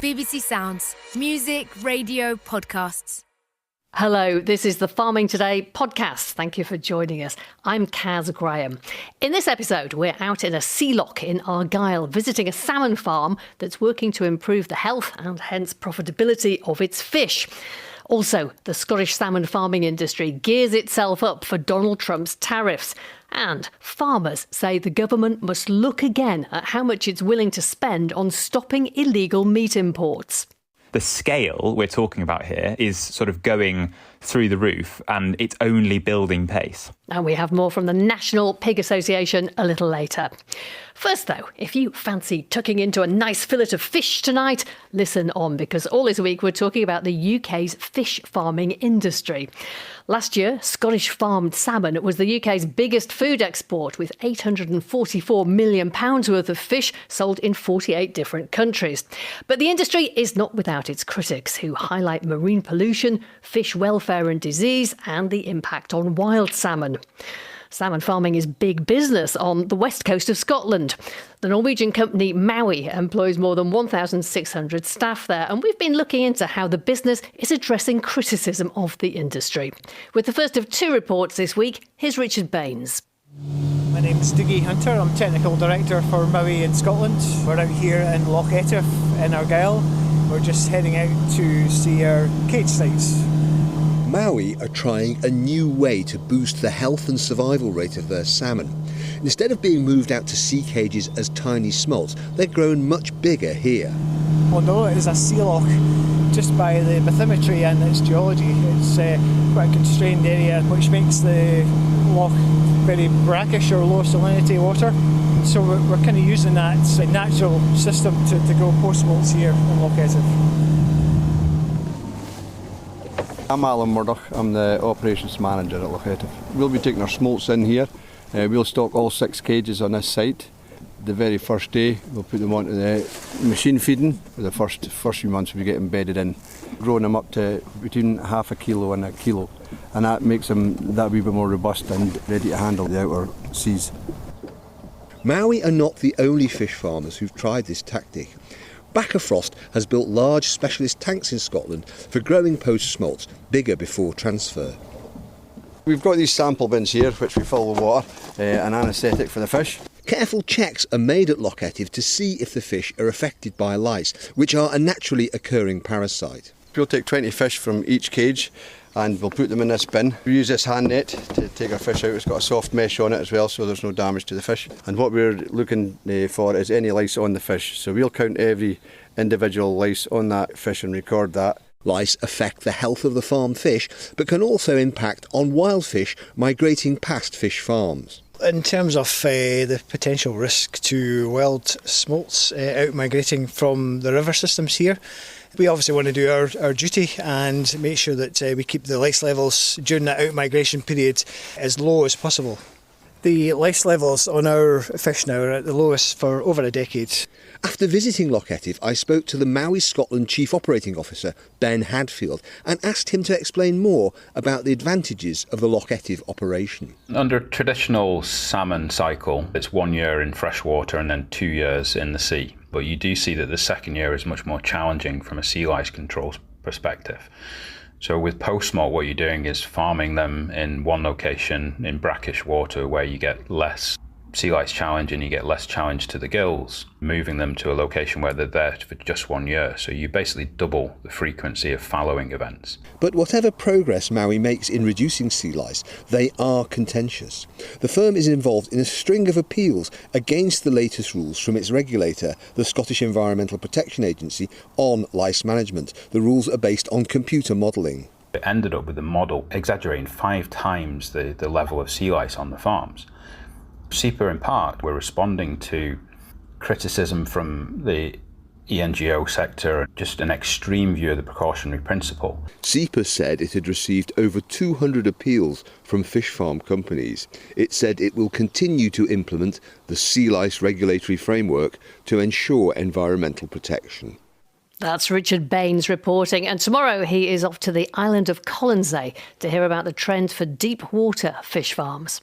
BBC Sounds. Music, radio, podcasts. Hello, this is the Farming Today podcast. Thank you for joining us. I'm Kaz Graham. In this episode, we're out in a sea loch in Argyll, visiting a salmon farm that's working to improve the health and hence profitability of its fish. Also, the Scottish salmon farming industry gears itself up for Donald Trump's tariffs. And farmers say the government must look again at how much it's willing to spend on stopping illegal meat imports. The scale we're talking about here is sort of going through the roof, and it's only building pace. And we have more from the National Pig Association a little later. First, though, if you fancy tucking into a nice fillet of fish tonight, listen on, because all this week we're talking about the UK's fish farming industry. Last year, Scottish farmed salmon was the UK's biggest food export, with £844 million worth of fish sold in 48 different countries. But the industry is not without its critics, who highlight marine pollution, fish welfare and disease, and the impact on wild salmon. Salmon farming is big business on the west coast of Scotland. The Norwegian company MOWI employs more than 1,600 staff there, and we've been looking into how the business is addressing criticism of the industry. With the first of two reports this week, here's Richard Baines. My name's Dougie Hunter. I'm Technical Director for MOWI in Scotland. We're out here in Loch Etive in Argyll. We're just heading out to see our cage sites. MOWI are trying a new way to boost the health and survival rate of their salmon. Instead of being moved out to sea cages as tiny smolts, they're grown much bigger here. Although it is a sea loch, just by the bathymetry and its geology, it's quite a constrained area, which makes the loch very brackish or low salinity water. So we're kind of using that natural system to grow post-smolts here in Loch Etive. I'm Alan Murdoch, I'm the Operations Manager at Loch Etive. We'll be taking our smolts in here. We'll stock all 6 cages on this site. The very first day we'll put them onto the machine feeding. The first few months we get embedded in, growing them up to between half a kilo and a kilo. And that makes them that wee bit more robust and ready to handle the outer seas. MOWI are not the only fish farmers who've tried this tactic. Bakkafrost has built large specialist tanks in Scotland for growing post-smolts bigger before transfer. We've got these sample bins here which we fill with water, an anaesthetic for the fish. Careful checks are made at Loch Etive to see if the fish are affected by lice, which are a naturally occurring parasite. We'll take 20 fish from each cage and we'll put them in this bin. We use this hand net to take our fish out. It's got a soft mesh on it as well, so there's no damage to the fish. And what we're looking for is any lice on the fish. So we'll count every individual lice on that fish and record that. Lice affect the health of the farm fish, but can also impact on wild fish migrating past fish farms. In terms of the potential risk to wild smolts out migrating from the river systems here, we obviously want to do our duty and make sure that we keep the lice levels during that out migration period as low as possible. The lice levels on our fish now are at the lowest for over a decade. After visiting Loch Etive, I spoke to the MOWI Scotland Chief Operating Officer, Ben Hadfield, and asked him to explain more about the advantages of the Loch Etive operation. Under a traditional salmon cycle, it's 1 year in freshwater and then 2 years in the sea. But you do see that the second year is much more challenging from a sea lice control perspective. So with post-smolt, what you're doing is farming them in one location in brackish water where you get less sea lice challenge and you get less challenge to the gills, moving them to a location where they're there for just 1 year. So you basically double the frequency of fallowing events. But whatever progress MOWI makes in reducing sea lice, they are contentious. The firm is involved in a string of appeals against the latest rules from its regulator, the Scottish Environmental Protection Agency, on lice management. The rules are based on computer modelling. It ended up with the model exaggerating 5 times the level of sea lice on the farms. SEPA in part were responding to criticism from the ENGO sector, just an extreme view of the precautionary principle. SEPA said it had received over 200 appeals from fish farm companies. It said it will continue to implement the sea lice regulatory framework to ensure environmental protection. That's Richard Baines reporting. And tomorrow he is off to the island of Colonsay to hear about the trend for deep water fish farms.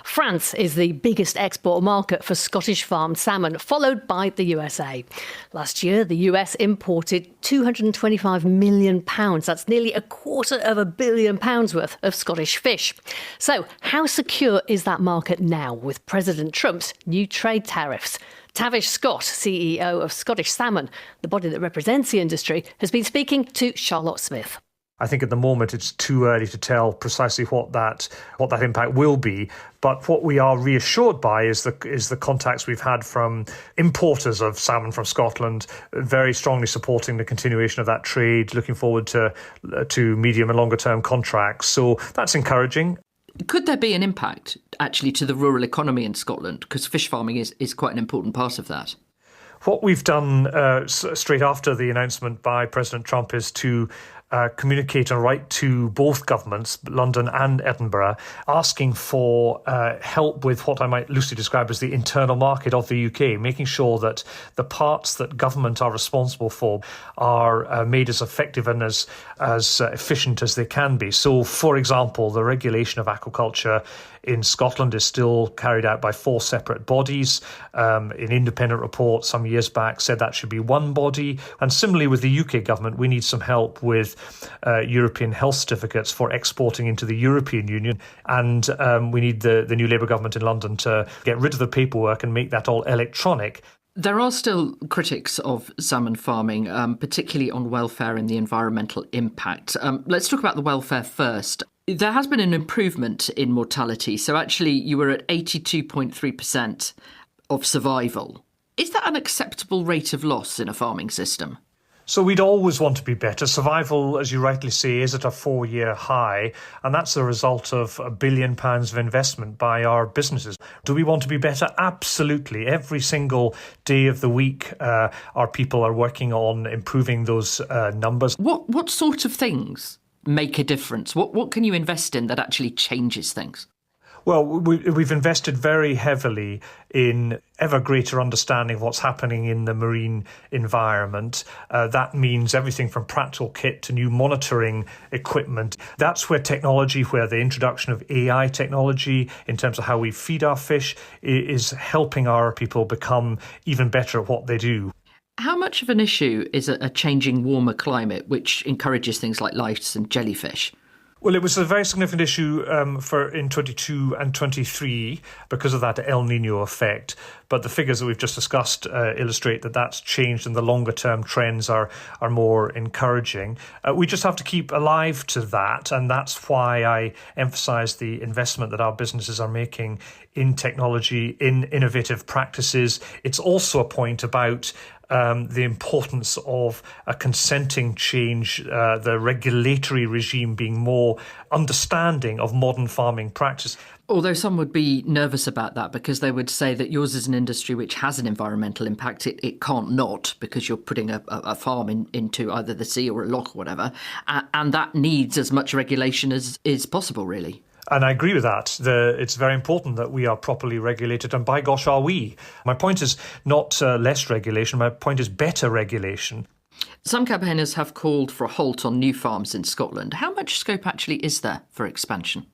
France is the biggest export market for Scottish farmed salmon, followed by the USA. Last year, the US imported £225 million. That's nearly £250 million worth of Scottish fish. So how secure is that market now with President Trump's new trade tariffs? Tavish Scott, CEO of Scottish Salmon, the body that represents the industry, has been speaking to Charlotte Smith. I think at the moment it's too early to tell precisely what that impact will be. But what we are reassured by is the contacts we've had from importers of salmon from Scotland, very strongly supporting the continuation of that trade, looking forward to medium and longer term contracts. So that's encouraging. Could there be an impact actually to the rural economy in Scotland? Because fish farming is quite an important part of that. What we've done straight after the announcement by President Trump is to communicate and write to both governments, London and Edinburgh, asking for help with what I might loosely describe as the internal market of the UK, making sure that the parts that government are responsible for are made as effective and as efficient as they can be. So, for example, the regulation of aquaculture in Scotland is still carried out by 4 separate bodies. An independent report some years back said that should be one body. And similarly with the UK government, we need some help with European health certificates for exporting into the European Union. And we need the new Labour government in London to get rid of the paperwork and make that all electronic. There are still critics of salmon farming, particularly on welfare and the environmental impact. Let's talk about the welfare first. There has been an improvement in mortality. So actually you were at 82.3% of survival. Is that an acceptable rate of loss in a farming system? So we'd always want to be better. Survival, as you rightly say, is at a 4-year high, and that's the result of £1 billion of investment by our businesses. Do we want to be better? Absolutely. Every single day of the week, our people are working on improving those numbers. What sort of things make a difference? What can you invest in that actually changes things? Well, we've invested very heavily in ever greater understanding of what's happening in the marine environment. That means everything from practical kit to new monitoring equipment. That's where the introduction of AI technology in terms of how we feed our fish is helping our people become even better at what they do. How much of an issue is a changing warmer climate, which encourages things like lice and jellyfish? Well, it was a very significant issue in 22 and 23 because of that El Nino effect. But the figures that we've just discussed illustrate that that's changed and the longer term trends are more encouraging. We just have to keep alive to that. And that's why I emphasise the investment that our businesses are making in technology, in innovative practices. It's also a point about the importance of a consenting change, the regulatory regime being more understanding of modern farming practice. Although some would be nervous about that because they would say that yours is an industry which has an environmental impact. It can't not, because you're putting a farm into either the sea or a loch or whatever. And that needs as much regulation as is possible, really. And I agree with that. It's very important that we are properly regulated, and by gosh, are we. My point is not less regulation, my point is better regulation. Some campaigners have called for a halt on new farms in Scotland. How much scope actually is there for expansion?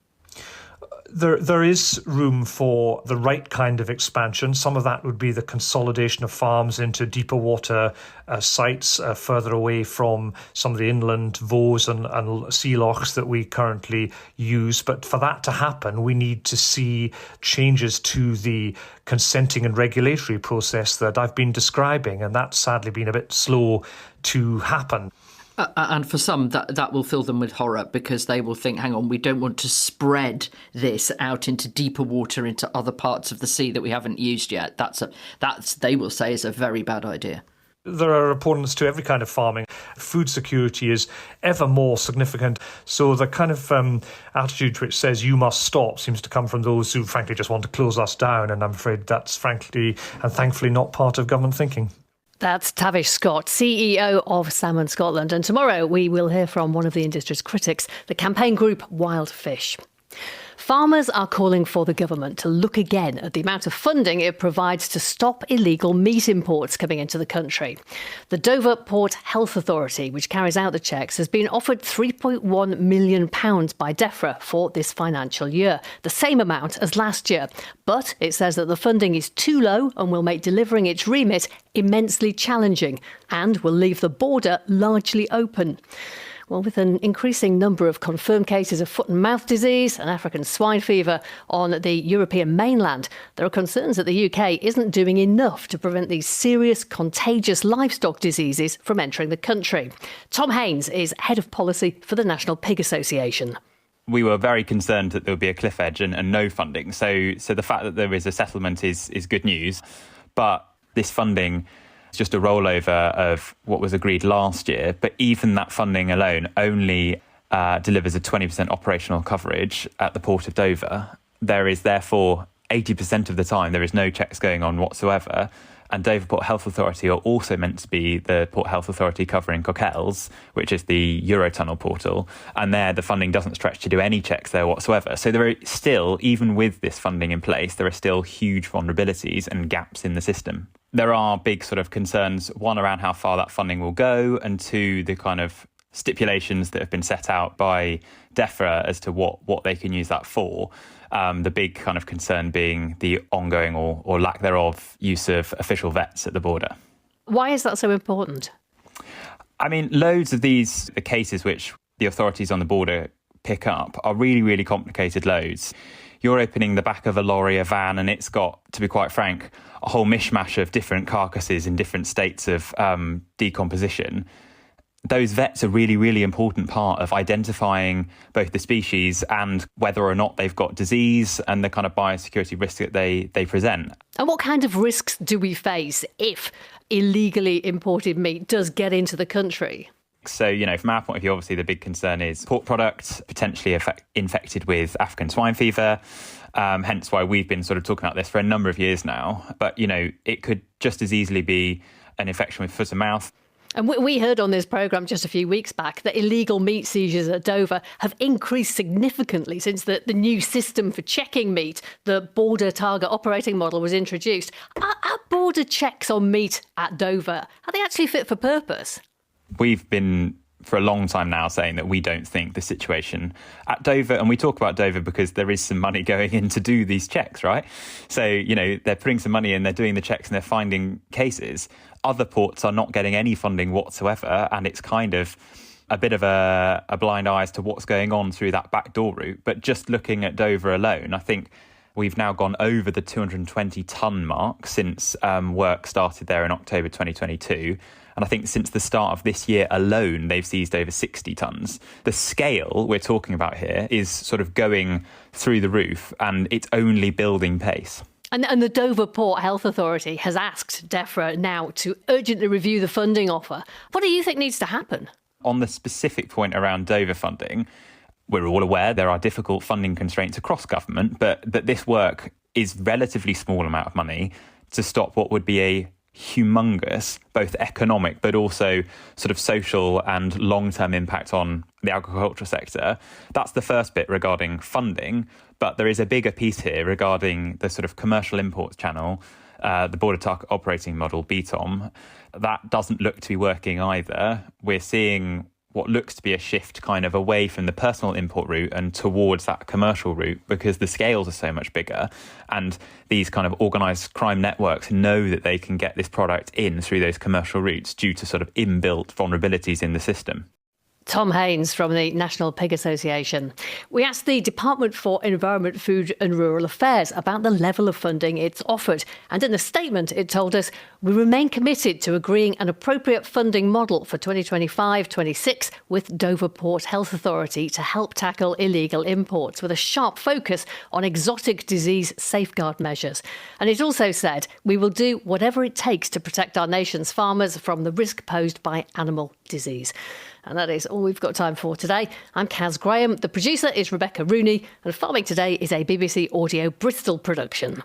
There is room for the right kind of expansion. Some of that would be the consolidation of farms into deeper water sites further away from some of the inland voes and sea lochs that we currently use. But for that to happen, we need to see changes to the consenting and regulatory process that I've been describing, and that's sadly been a bit slow to happen. And for some, that will fill them with horror because they will think, hang on, we don't want to spread this out into deeper water, into other parts of the sea that we haven't used yet. That's they will say is a very bad idea. There are opponents to every kind of farming. Food security is ever more significant. So the kind of attitude which says you must stop seems to come from those who frankly just want to close us down. And I'm afraid that's frankly and thankfully not part of government thinking. That's Tavish Scott, CEO of Salmon Scotland. And tomorrow we will hear from one of the industry's critics, the campaign group Wild Fish. Farmers are calling for the government to look again at the amount of funding it provides to stop illegal meat imports coming into the country. The Dover Port Health Authority, which carries out the checks, has been offered £3.1 million by DEFRA for this financial year, the same amount as last year. But it says that the funding is too low and will make delivering its remit immensely challenging and will leave the border largely open. Well, with an increasing number of confirmed cases of foot and mouth disease and African swine fever on the European mainland, there are concerns that the UK isn't doing enough to prevent these serious contagious livestock diseases from entering the country. Tom Haynes is Head of Policy for the National Pig Association. We were very concerned that there would be a cliff edge and no funding. So the fact that there is a settlement is good news. But this funding, it's just a rollover of what was agreed last year. But even that funding alone only delivers a 20% operational coverage at the Port of Dover. There is therefore 80% of the time there is no checks going on whatsoever. And Dover Port Health Authority are also meant to be the Port Health Authority covering Coquelles, which is the Eurotunnel portal. And there, the funding doesn't stretch to do any checks there whatsoever. So there are still, even with this funding in place, there are still huge vulnerabilities and gaps in the system. There are big sort of concerns, one, around how far that funding will go, and two, the kind of stipulations that have been set out by DEFRA as to what they can use that for. The big kind of concern being the ongoing or lack thereof use of official vets at the border. Why is that so important? I mean, loads of the cases which the authorities on the border pick up are really, really complicated loads. You're opening the back of a lorry, a van, and it's got, to be quite frank, a whole mishmash of different carcasses in different states of decomposition. Those vets are really, really important part of identifying both the species and whether or not they've got disease and the kind of biosecurity risk that they present. And what kind of risks do we face if illegally imported meat does get into the country? So, from our point of view, obviously the big concern is pork products potentially infected with African swine fever. Hence why we've been sort of talking about this for a number of years now. But, it could just as easily be an infection with foot and mouth. And we heard on this programme just a few weeks back that illegal meat seizures at Dover have increased significantly since the new system for checking meat, the border target operating model, was introduced. Are border checks on meat at Dover, are they actually fit for purpose? We've been for a long time now saying that we don't think the situation at Dover, and we talk about Dover because there is some money going in to do these checks, right? So, they're putting some money in, they're doing the checks and they're finding cases. Other ports are not getting any funding whatsoever, and it's kind of a bit of a blind eye as to what's going on through that backdoor route. But just looking at Dover alone, I think we've now gone over the 220 tonne mark since work started there in October 2022. And I think since the start of this year alone, they've seized over 60 tonnes. The scale we're talking about here is sort of going through the roof, and it's only building pace. And the Dover Port Health Authority has asked DEFRA now to urgently review the funding offer. What do you think needs to happen? On the specific point around Dover funding, we're all aware there are difficult funding constraints across government, but this work is relatively small amount of money to stop what would be a humongous, both economic but also sort of social and long-term impact on the agricultural sector. That's the first bit regarding funding, but there is a bigger piece here regarding the sort of commercial imports channel, the border target operating model, BTOM. That doesn't look to be working either. We're seeing what looks to be a shift kind of away from the personal import route and towards that commercial route because the scales are so much bigger. And these kind of organised crime networks know that they can get this product in through those commercial routes due to sort of inbuilt vulnerabilities in the system. Tom Haynes from the National Pig Association. We asked the Department for Environment, Food and Rural Affairs about the level of funding it's offered. And in a statement, it told us, we remain committed to agreeing an appropriate funding model for 2025-26 with Dover Port Health Authority to help tackle illegal imports with a sharp focus on exotic disease safeguard measures. And it also said, we will do whatever it takes to protect our nation's farmers from the risk posed by animal disease. And that is all we've got time for today. I'm Kaz Graham. The producer is Rebecca Rooney. And Farming Today is a BBC Audio Bristol production.